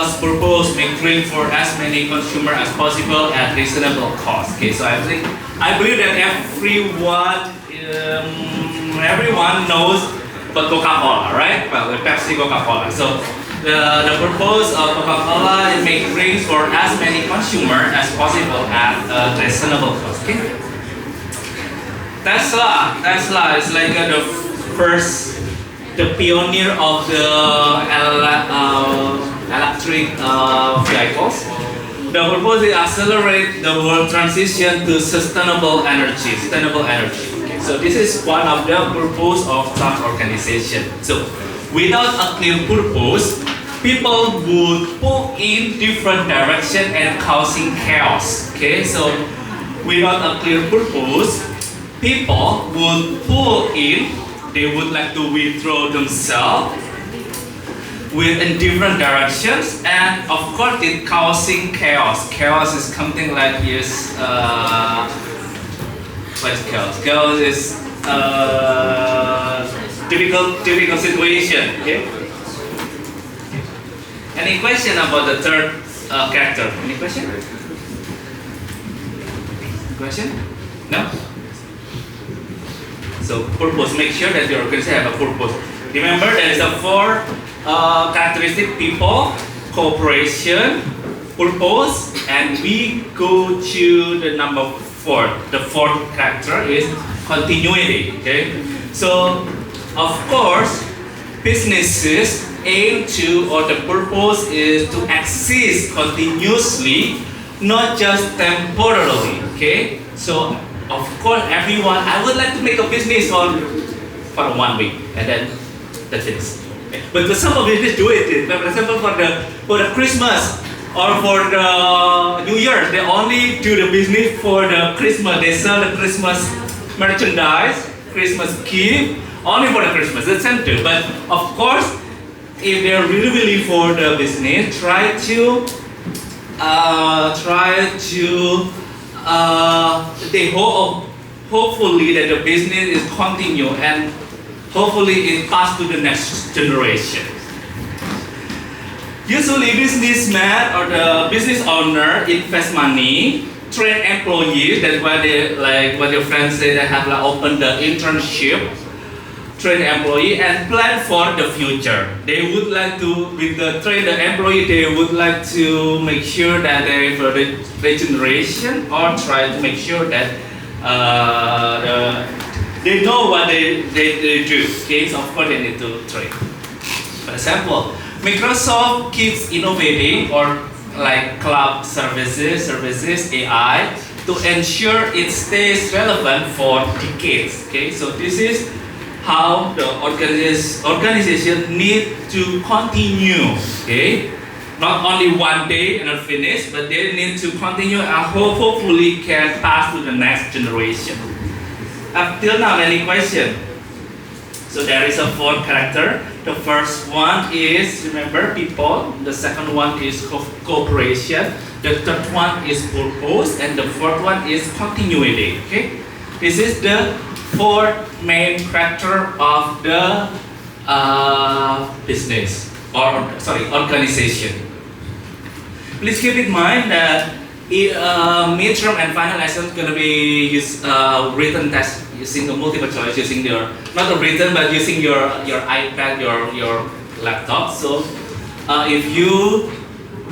was proposed make drink for as many consumers as possible at reasonable cost. Okay, so I believe that everyone knows about Coca-Cola, right? Well, the Pepsi Coca-Cola. So the purpose of Coca-Cola is make drinks for as many consumers as possible at a reasonable cost. Okay. Tesla is like the first, the pioneer of the electric vehicles. The purpose is accelerate the world transition to sustainable energy. Okay. So this is one of the purpose of such organization. So without a clear purpose, people would pull in different direction and causing chaos. Okay, so without a clear purpose, people would pull in. They would like to withdraw themselves in different directions, and of course it causing chaos. Chaos is something like this. What is chaos? Chaos is difficult situation. Okay. Any question about the third character? Any question? Question? No. So purpose. Make sure that your organization have a purpose. Remember, there is a four characteristic: people, cooperation, purpose, and we go to the number four. The fourth character is continuity. Okay, so of course, businesses aim to, or the purpose is to exist continuously, not just temporarily. Okay, so of course, everyone, I would like to make a business for 1 week and then that's it. But some of business do it. For example, for the Christmas or for the New Year, they only do the business for the Christmas. They sell the Christmas merchandise, Christmas gift, only for the Christmas. That's simple. But of course, if they're really for the business, try to they hopefully that the business is continue and hopefully it pass to the next generation. Usually businessman or the business owner invest money, train employees. That's why they, like what your friends say, they have like open the internship, train employee and plan for the future. They would like to, with the train the employee, they would like to make sure that they for the regeneration or try to make sure that they know what they do. Okay, so of course they need to train. For example, Microsoft keeps innovating or like cloud services, AI, to ensure it stays relevant for decades. Okay, so this is how the organization need to continue. Okay, not only one day and finish, but they need to continue and hopefully can pass to the next generation. Up till now, any question? So there is a fourth character. The first one is, remember, people. The second one is cooperation. The third one is purpose, and the fourth one is continuity. Okay, this is the four main character of the business or organization. Please keep in mind that midterm and final exam is going to be written test using a multiple choice, using your not a written but using your iPad, your laptop. So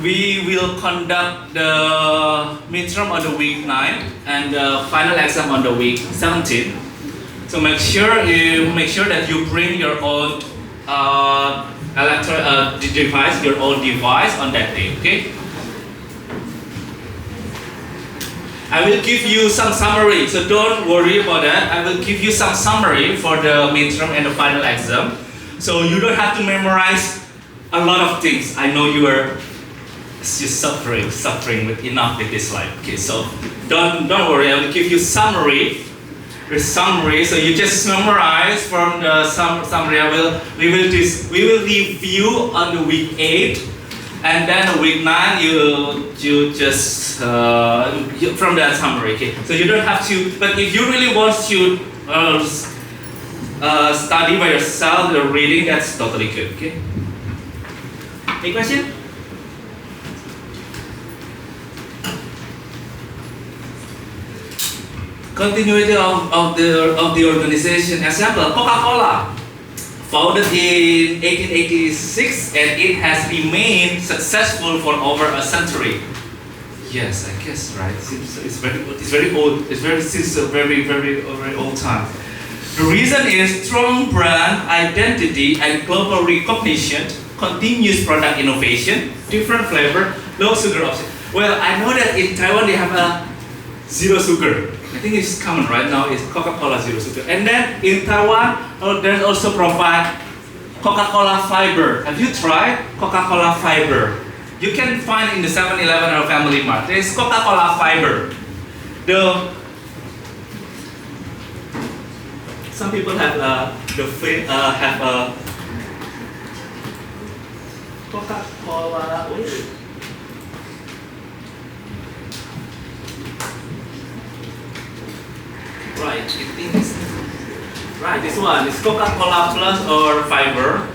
we will conduct the midterm on the week 9 and the final exam on the week 17. So make sure that you bring your own device, your own device on that day. Okay. I will give you some summary, so don't worry about that. I will give you some summary for the midterm and the final exam, so you don't have to memorize a lot of things. I know you are just suffering with enough with this life. Okay, so don't worry. I will give you summary, so you just memorize from the summary. We will review on the week 8. And then week 9 you just from that summary. Okay, so you don't have to. But if you really want to study by yourself, the reading, that's totally good. Okay. Any question? continuity of the organization. Example, Coca-Cola, founded in 1886, and it has remained successful for over a century. Yes, I guess right. It's very old. It's very since a very old time. The reason is strong brand identity and global recognition, continuous product innovation, different flavor, low sugar option. Well, I know that in Taiwan they have a zero sugar. I think it's common right now. It's Coca-Cola zero sugar. And then in Taiwan, there's also provide Coca-Cola fiber. Have you tried Coca-Cola fiber? You can find in the 7-Eleven or Family Mart. There's Coca-Cola fiber. Some people have have a Coca-Cola. Right, I think right. This one is Coca-Cola Plus or Fiber.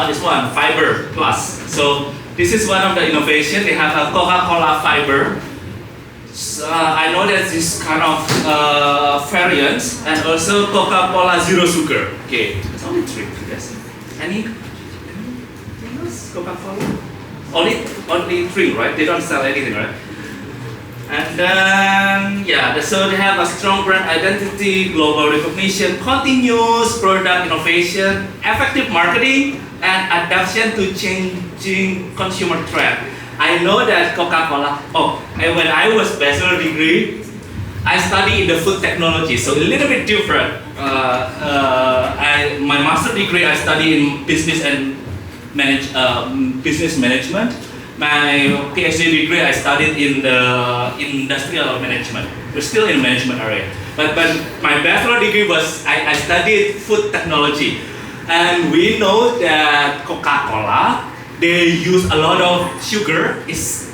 This one Fiber Plus. So this is one of the innovation. They have a Coca-Cola Fiber. So, I know that this kind of variants, and also Coca-Cola Zero Sugar. Okay, it's only 3. Yes. Any else? Coca-Cola? Only 3, right? They don't sell anything, right? And then, yeah, so they have a strong brand identity, global recognition, continuous product innovation, effective marketing, and adaptation to changing consumer trend. I know that Coca-Cola, and when I was bachelor degree, I studied in the food technology, so a little bit different. My master degree, I studied in business and business management. My PhD degree, I studied in the industrial management. We're still in the management area. But my bachelor degree was, I studied food technology. And we know that Coca-Cola, they use a lot of sugar.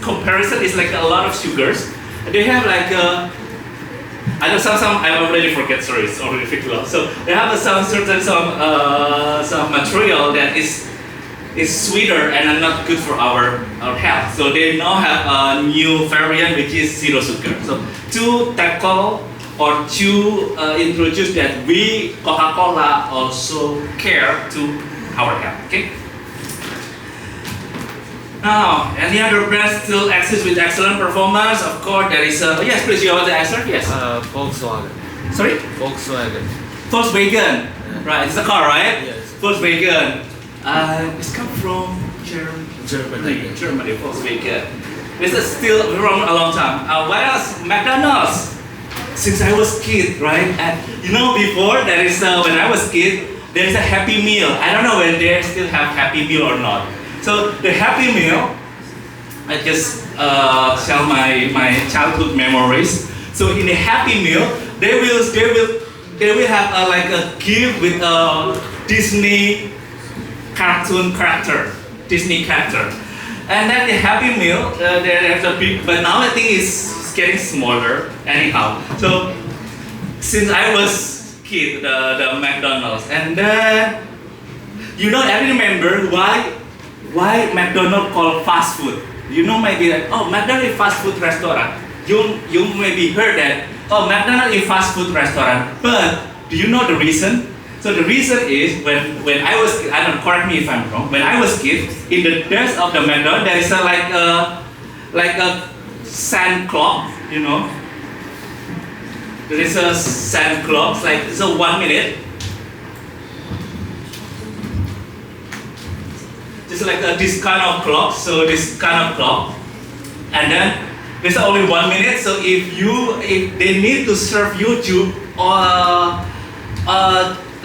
Comparison is like a lot of sugars. They have like I know some I already forget. Sorry, it's already 50. So they have some material that is sweeter and not good for our health. So they now have a new variant which is zero sugar. So to tackle or to introduce that, we Coca-Cola also care to our health. Okay. Now, any other brands still exist with excellent performance? Of course, there is yes, please, you want to answer? Yes. Volkswagen. Sorry? Volkswagen. Volkswagen. Yeah. Right, it's a car, right? Yes. Volkswagen. It's come from Germany. Germany, Volkswagen. This is still from a long time. What else? McDonald's. Since I was kid, right? And you know, before there is when I was kid, there is a Happy Meal. I don't know when they still have Happy Meal or not. So the Happy Meal, I just share my childhood memories. So in the Happy Meal, they will have like a gift with a Disney cartoon character, Disney character, and then the Happy Meal there's a big, but now I think it's getting smaller anyhow. So since I was kid, the McDonald's, and then you know, I remember why McDonald's called fast food. You know, maybe like, oh, McDonald's is fast food restaurant. You maybe heard that, oh, McDonald's is fast food restaurant. But do you know the reason? So the reason is when I was kid, I don't, correct me if I'm wrong. When I was kid, in the desk of the McDonald's, there is like a sand clock. You know, there is a sand clock. Like so 1 minute. Just like this kind of clock, so this kind of clock, and then there's only 1 minute. So if they need to serve you to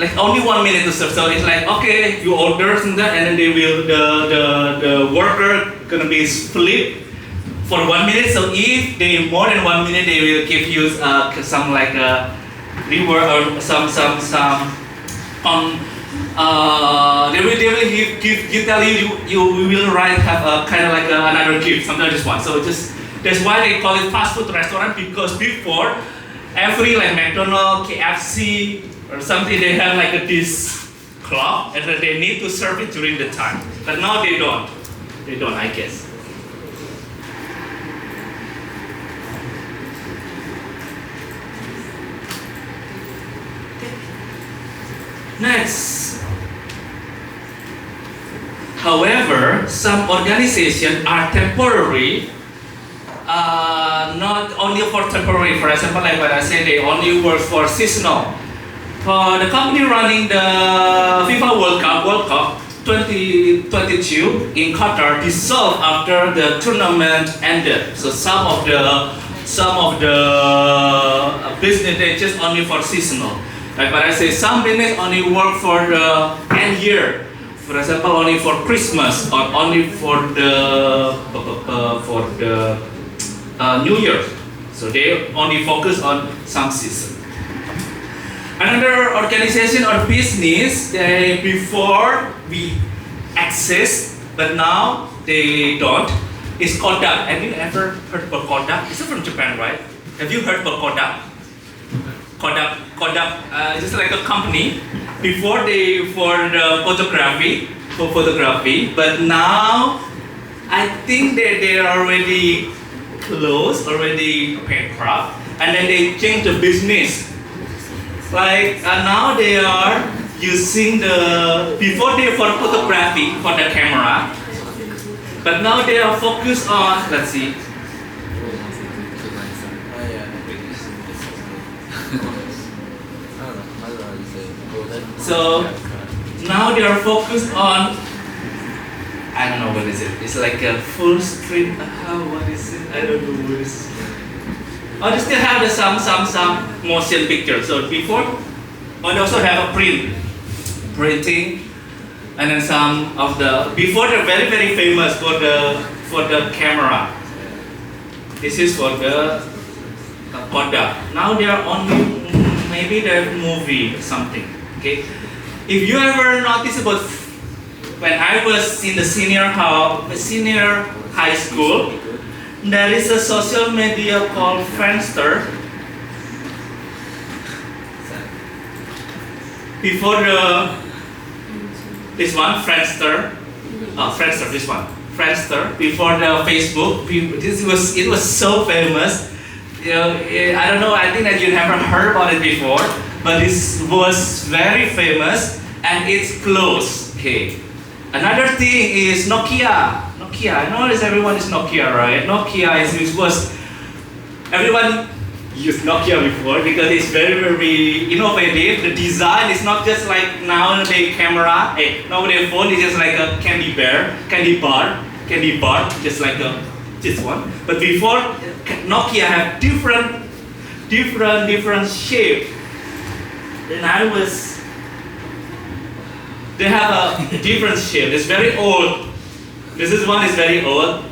like only 1 minute to serve, so it's like, okay, you order something, and then they will the worker gonna be split for 1 minute. So if they more than 1 minute, they will give you some like a reward or some they will tell you will have a kind of like another gift, something like this one. So that's why they call it fast food restaurant, because before every like McDonald's, KFC or something, they have like this clock and then they need to serve it during the time. But now they don't, I guess. Next. However, some organizations are temporary, not only for temporary. For example, like what I said, they only work for seasonal. For the company running the FIFA World Cup 2022 in Qatar dissolved after the tournament ended. So some of the business they just only for seasonal. Like what I say, some business only work for the end year. For example, only for Christmas or only for the New Year. So they only focus on some season. Another organization or business, they before we exist, but now they don't, is Kodak. Have you ever heard about Kodak? It's from Japan, right? Have you heard about Kodak? Kodak is just like a company. Before they for the photography, but now I think they are already closed, already bankrupt, and then they change the business. Like now they are using before they for photography for the camera, but now they are focused on, let's see. So now they are focused on, I don't know what is it. It's like a full screen. What is it? I don't know what is it. Oh, they still have some motion picture. So before, they also have a printing, and then some of the before they're very famous for the camera. This is for the Kodak. Now they are only maybe the movie or something. Okay, if you ever notice about when I was in the senior high school. There is a social media called Friendster. Before this one, Friendster. Friendster, this one. Friendster. Before the Facebook, it was so famous. You know, I don't know. I think that you never heard about it before, but this was very famous and it's closed. Okay. Another thing is Nokia. I notice everyone is Nokia, right? Nokia was everyone used Nokia before because it's very innovative. The design is not just like nowadays camera. Nowadays phone is just like a candy bar, just like this one. But before Nokia had different shape. Then they have a different shape. It's very old. This one is very old,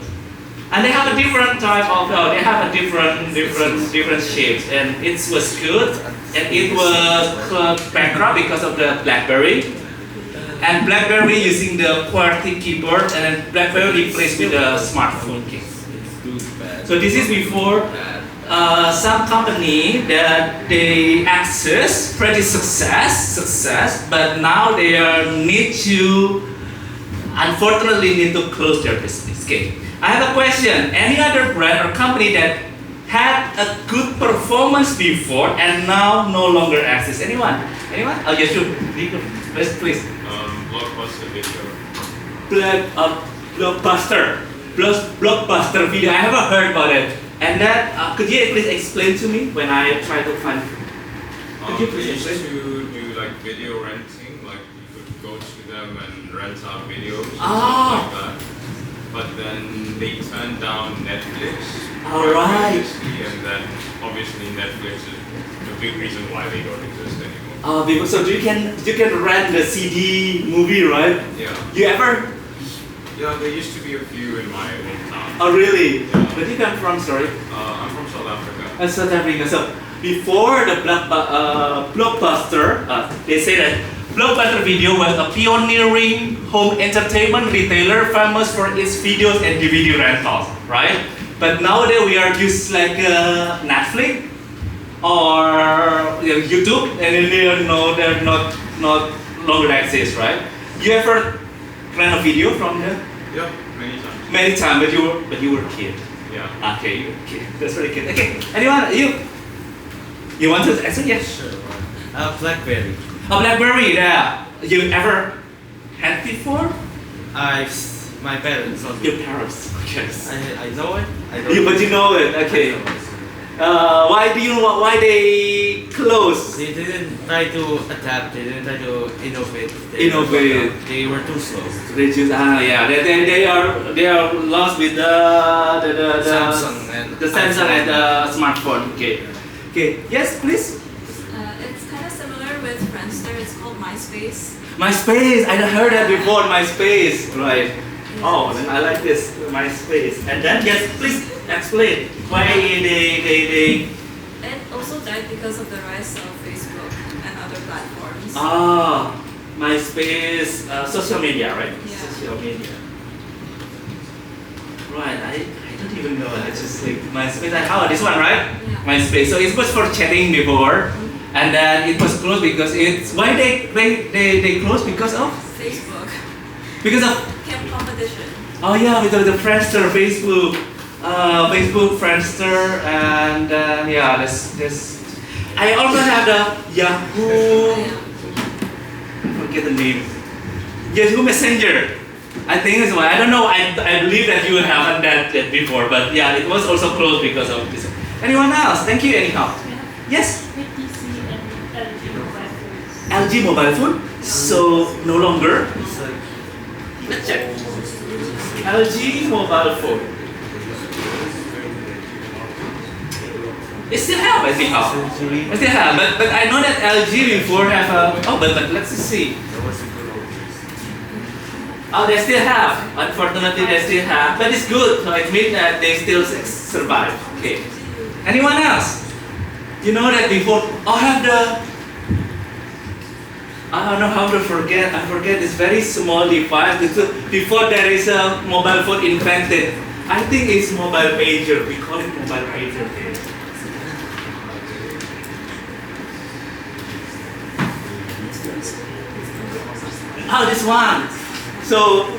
and they have a different type of. They have a different shapes, and it was good. And it was bankrupt because of the BlackBerry, and BlackBerry using the QWERTY keyboard, and then BlackBerry replaced with the smartphone case. So this is before some company that they access pretty success, but now they unfortunately need to close their business. Okay. I have a question. Any other brand or company that had a good performance before and now no longer exists? Anyone? Oh, yes, you. Please. Blockbuster Video. Blockbuster Video. I haven't heard about it. And that, could you please explain to me when I try to find? Could you please explain? To do like video renting, like you could go to them and rent out videos and Ah. stuff like that. But then they turned down Netflix. Alright. And then obviously Netflix is the big reason why they don't exist anymore. Because so you can rent the CD movie, right? Yeah. You ever? Yeah, there used to be a few in my hometown. Oh really? Yeah. Where do you come from? Sorry. I'm from South Africa. South Africa. So before the Blockbuster, they say that Blockbuster Video was a pioneering home entertainment retailer famous for its videos and DVD rentals, right? But nowadays we are used like Netflix or YouTube, and then they're not longer exist, right? You ever rent a video from them? Yeah, many times. Many times, but you were a kid. Yeah. Okay, you were a kid. That's very good. Okay, anyone? You want to answer? Yes. Sure. BlackBerry. A BlackBerry there. You ever had before? My parents not. Your parents. Okay. I know it. I don't. But you know it. Okay. Why do you know why they close? They didn't try to adapt. They didn't try to innovate. They were too slow. They just they are lost with the Samsung and the Samsung iPhone. and the smartphone. Okay. Yes, please. It's kind of similar with Friendster. It's called MySpace. MySpace. I heard that before. MySpace. Right. Oh, then I like this MySpace. And then yes, please explain why they. It also died because of the rise of Facebook and other platforms. MySpace, social media, right? Yeah. Social media. Right. I don't even know. I just like MySpace. This one, right? Yeah. MySpace. So it was for chatting before, and then it was closed because it's why they closed because of Facebook because of kept competition. oh yeah because the Friendster, Facebook Friendster, and yeah this I also have the Yahoo. Yeah. I forget the name. Yahoo Messenger. I think it's one. I don't know. I believe that you haven't done that before, but yeah, it was also closed because of this. Anyone else? Thank you. Anyhow. Yes. HTC and LG mobile phones. LG mobile phone. So no longer. It's like Let's check. LG mobile phone. It still have, I think. Century. It still have, but I know that LG before have a. Oh, but let's see. That was a good old days. Oh, they still have. Unfortunately, they still have. But it's good. So it means that they still survive. Okay. Anyone else? You know that before. Oh, have the. I don't know how to forget. I forget this very small device. Before there is a mobile phone invented. I think it's mobile pager. We call it mobile pager. Oh, this one. So,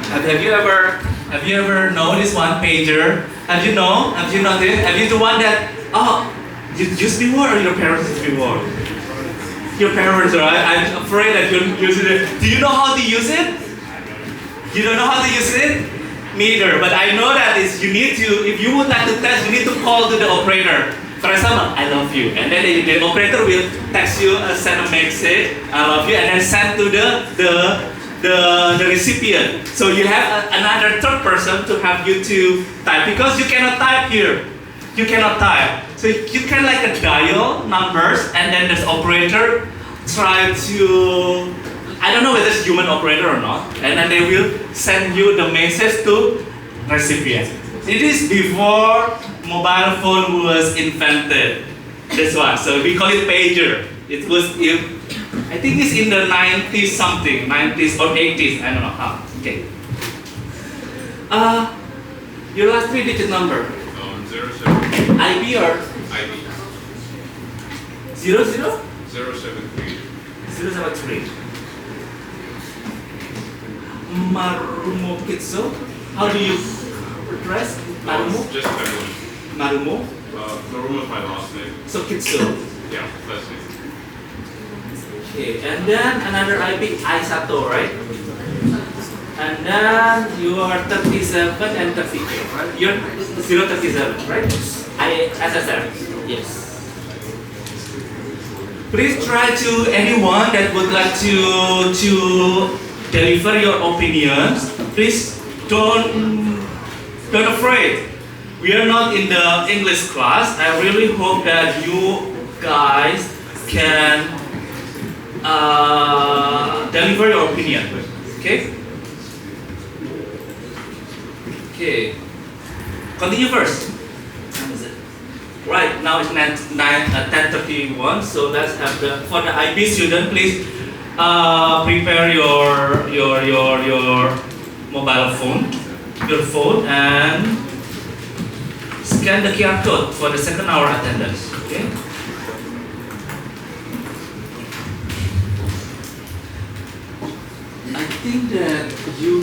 have you ever know this one pager? Have you noticed? Have you the one that you used before or your parents used before? Your parents, right? I'm afraid that you're using it. Do you know how to use it? You don't know how to use it? Neither. But I know that is you need to. If you would like to test, you need to call to the operator. For example, I love you, and then the operator will text you, send a message, I love you, and then send to the recipient. So you have another third person to help you to type because you cannot type here. You cannot type. So you can like a dial numbers, and then this operator try to. I don't know whether it's human operator or not, and then they will send you the message to recipient. It is before mobile phone was invented. This one, so we call it pager. It was, I think it's in the 90s something, 90s or 80s, I don't know how. Okay. Your last 3-digit number, 073. IB or ID. 00? 073. 073. Marumo Kitso. How do you address Marumo? Just Marumo. Marumo. Marumo is my last name. So Kitso. Yeah, that's it. Okay, and then another IP Aisato, right? And then you are 37 and 38, right? You're 037, right? SSR. Yes. Please try to anyone that would like to deliver your opinions. Please don't afraid. We are not in the English class. I really hope that you guys can deliver your opinion. Okay? Okay. Continue first. Right, now it's 10:31, so let's have for the IB student, please prepare your mobile phone, and scan the QR code for the second hour attendance. Okay. I think that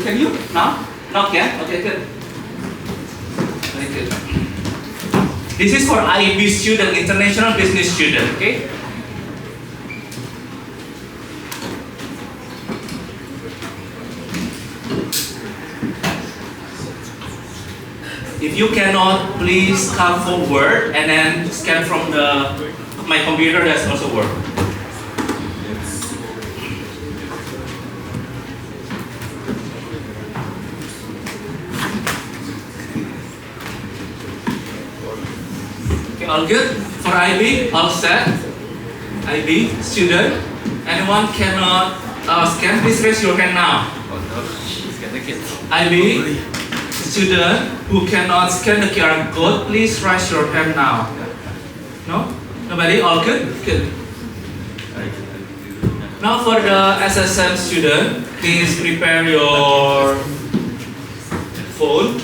can you now? Now can? Okay, good. Very good. This is for IB student, international business student. Okay. If you cannot, please come forward and then scan from my computer. That's also work. Okay, all good for IB. All set. IB student. Anyone cannot scan? Please raise your hand now. IB student who cannot scan the QR code, please raise your hand now. No? Nobody? All good? Good. Now for the SSM student, please prepare your phone.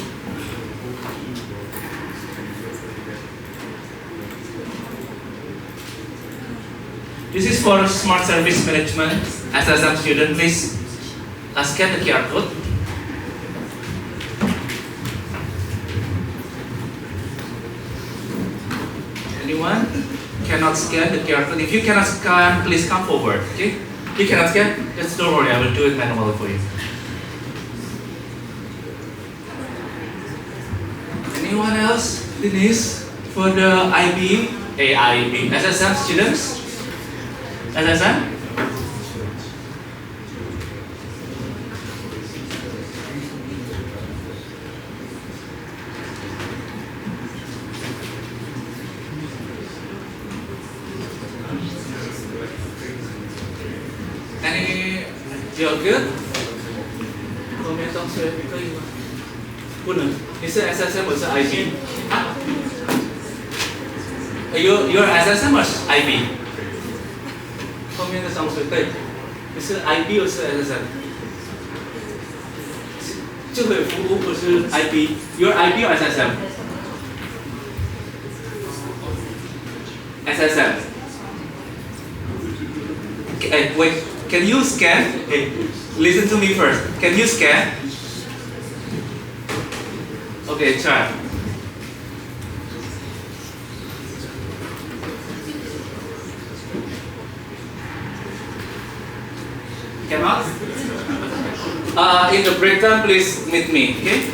This is for Smart Service Management. SSM student, please scan the QR code. Anyone cannot scan the QR code? If you cannot scan, please come forward. Okay? You cannot scan? Just don't worry, I will do it manually for you. Anyone else? Denise, for the IB, AIB, SSM students? SSM? Any, you're good? Comment on is it SSM or is it IB? Huh? You're SSM or IB? Comment on is it IB or is it SSM? 这个服务不是 IB, you're IB or SSM? SSM. Okay, wait, can you scan? Hey, listen to me first. Can you scan? Okay, try. Cannot? In the break time, please meet me, okay?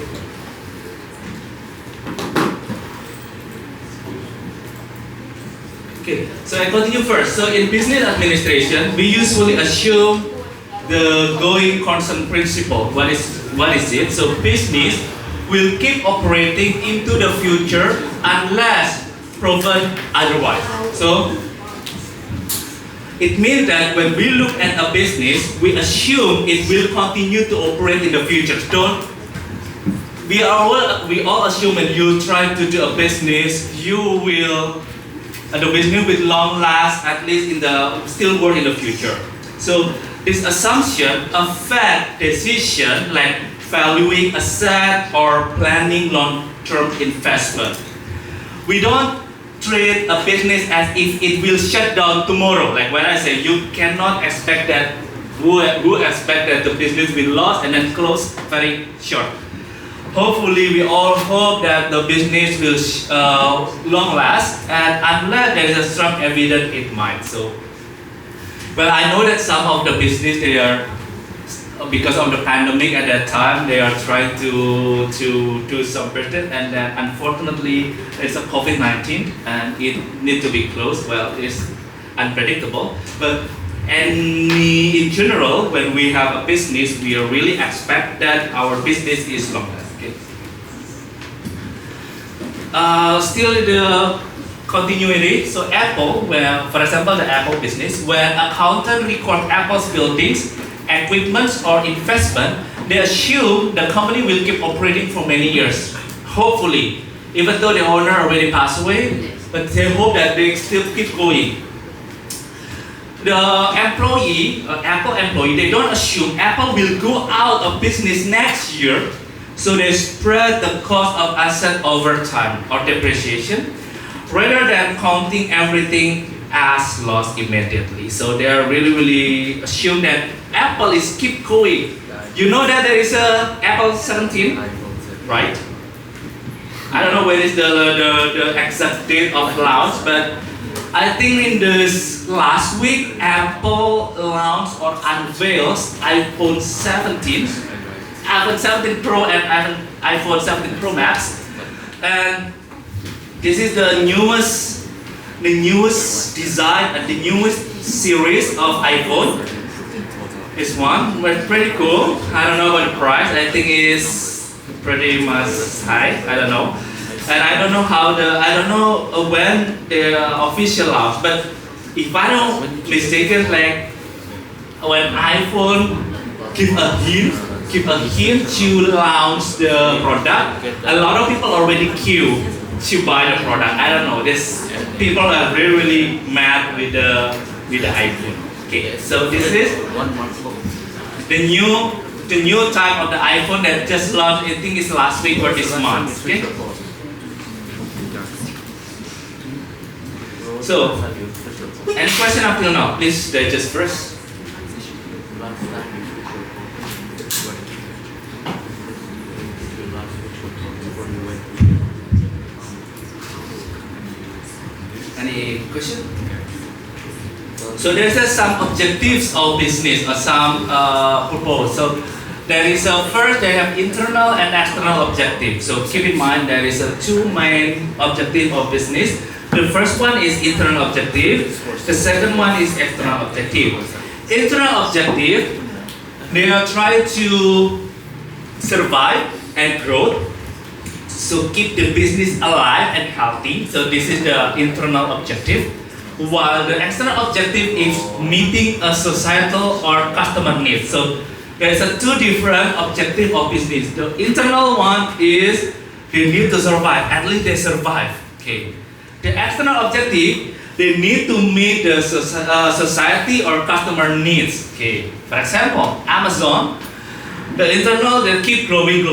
Okay, so I continue first. So in business administration, we usually assume the going concern principle. What is it? So business will keep operating into the future unless proven otherwise. So it means that when we look at a business, we assume it will continue to operate in the future. We all assume when you try to do a business, the business will long last, at least still work in the future. So this assumption affects decision like valuing asset or planning long-term investment. We don't treat a business as if it will shut down tomorrow. Like when I say you cannot expect that, who expect that the business will lose and then close very short. Hopefully we all hope that the business will long last, and unless there is a strong evidence it might. So, well, I know that some of the business they are, because of the pandemic at that time, they are trying to do some business, and then unfortunately it's a COVID-19 and it needs to be closed. Well, it's unpredictable, but in general, when we have a business, we really expect that our business is long lasting. Okay. Still the continuity. So Apple, where for example the Apple business, when accountant record Apple's buildings, equipment or investment, they assume the company will keep operating for many years. Hopefully, even though the owner already passed away, but they hope that they still keep going. The Apple employee, they don't assume Apple will go out of business next year, so they spread the cost of asset over time or depreciation, rather than counting everything as loss immediately. So they are really assume that Apple is keep going. You know that there is a Apple 17, right? I don't know when is the exact date of launch, but I think in this last week Apple launched or unveils iPhone 17, iPhone 17 Pro and iPhone 17 Pro Max. And this is the newest design and the newest series of iPhone. This one, but pretty cool. I don't know about the price. I think it's pretty much high. I don't know, and I don't know when the official launch. But if I don't mistaken, like when iPhone give a hint to launch the product, a lot of people already queue to buy the product. I don't know. This people are really mad with the iPhone. Okay, so this is the new type of the iPhone that just launched. I think it's last week or this month. Okay. So, any question up till now? Please digest first. Any question? So there's some objectives of business or some purpose. So there is first they have internal and external objective. So keep in mind there is two main objective of business. The first one is internal objective. The second one is external objective. Internal objective, they are trying to survive and grow. So keep the business alive and healthy. So this is the internal objective. While the external objective is meeting a societal or customer needs. So there is two different objectives of business. The internal one is they need to survive. At least they survive. Okay. The external objective, they need to meet the society or customer needs. Okay. For example, Amazon. The internal, they keep growing.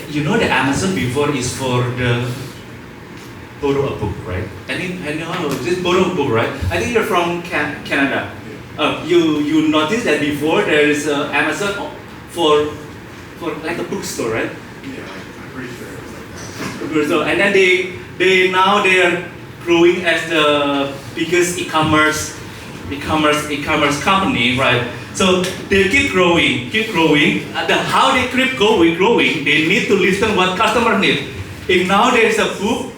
You know the Amazon before is for the borrow a book, right? I know this borrow a book, right? I think you're from Canada. You noticed that before there is Amazon for like a bookstore, right? Yeah, I'm pretty sure it's like that. So, and then they are growing as the biggest e-commerce company, right? So they keep growing. How they keep growing, they need to listen what customer need. If now there is a book,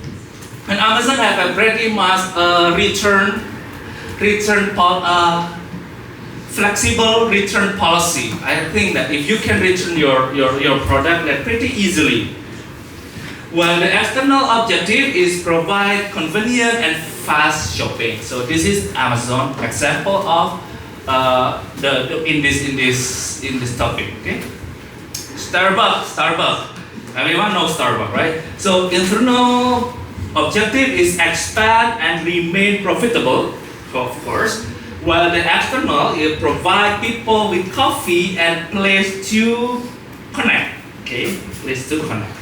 and Amazon have a pretty much flexible return policy. I think that if you can return your product that pretty easily. Well, the external objective is provide convenient and fast shopping. So this is Amazon example of in this topic. Okay. Starbucks. Everyone knows Starbucks, right? So internal objective is expand and remain profitable, of course. While the external is provide people with coffee and place to connect. Okay, place to connect.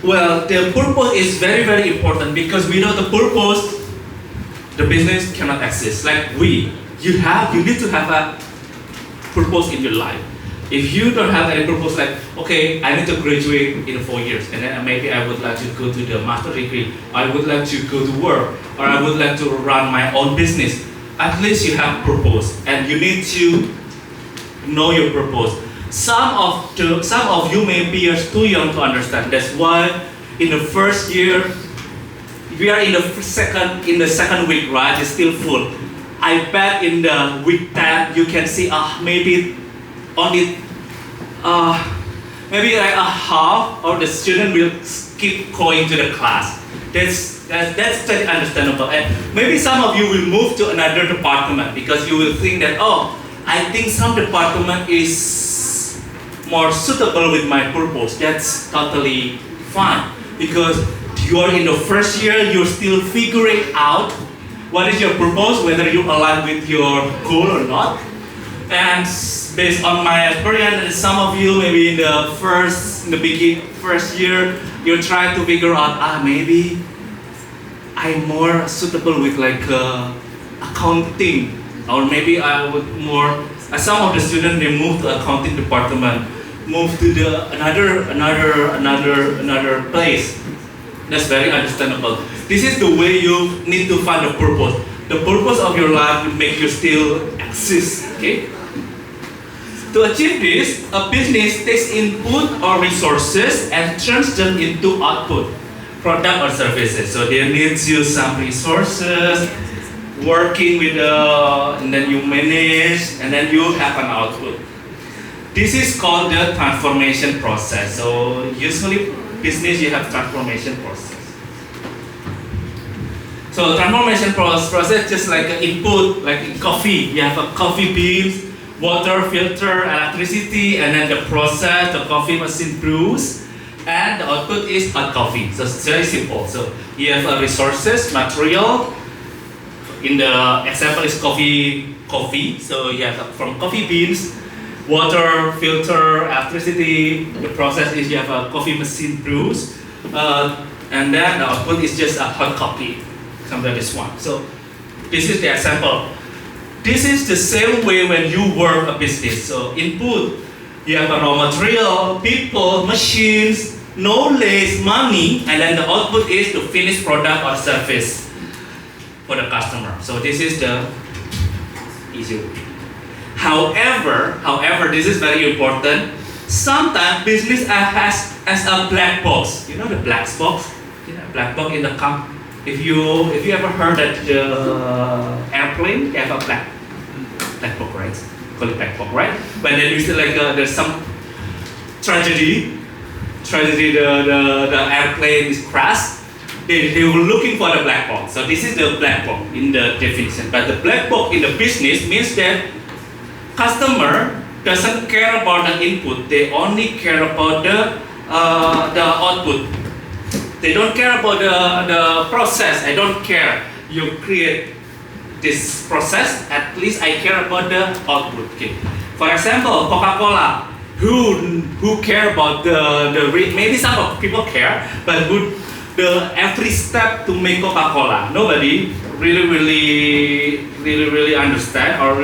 Well, the purpose is very, very important because without the purpose, the business cannot exist. Like you need to have a purpose in your life. If you don't have any purpose, like, okay, I need to graduate in 4 years, and then maybe I would like to go to the master degree, I would like to go to work, or I would like to run my own business. At least you have purpose, and you need to know your purpose. Some of you may be too young to understand. That's why in the first year, we are in the second week, right? It's still full. I bet in the week 10 you can see maybe only maybe like a half of the student will keep going to the class. That's very understandable. And maybe some of you will move to another department because you will think that, I think some department is more suitable with my purpose. That's totally fine because you are in the first year, you're still figuring out what is your purpose, whether you align with your goal or not. And based on my experience, some of you maybe in the first year, you're trying to figure out, maybe I'm more suitable with like accounting, or maybe I would more. Some of the students they move to accounting department, move to another place. That's very understandable. This is the way you need to find a purpose. The purpose of your life will make you still exist. Okay. To achieve this, a business takes input or resources and turns them into output, product or services. So they need you some resources, working with and then you manage, and then you have an output. This is called the transformation process. So usually business you have transformation process. So transformation process just like an input, like in coffee. You have a coffee beans, water, filter, electricity, and then the process, the coffee machine brews, and the output is hot coffee. So it's very simple. So you have resources, material. In the example is coffee. So you have from coffee beans, water, filter, electricity. The process is you have a coffee machine brews, and then the output is just a hot coffee. Something like this one. So this is the example. This is the same way when you work a business. So input, you have a raw material, people, machines, knowledge, money, and then the output is the finished product or service for the customer. So this is the easy way. However, this is very important. Sometimes business has as a black box. You know the black box? You know, black box in the car. If you ever heard that the airplane, they have a black box, right? Call it black box, right? But then you see like there's some tragedy, the airplane is crashed. They were looking for the black box. So this is the black box in the definition. But the black box in the business means that customer doesn't care about the input. They only care about the output. They don't care about the process. I don't care. You create this process. At least I care about the output. Okay. For example, Coca-Cola. Who care about the maybe some people care, but who every step to make Coca-Cola? Nobody really understand or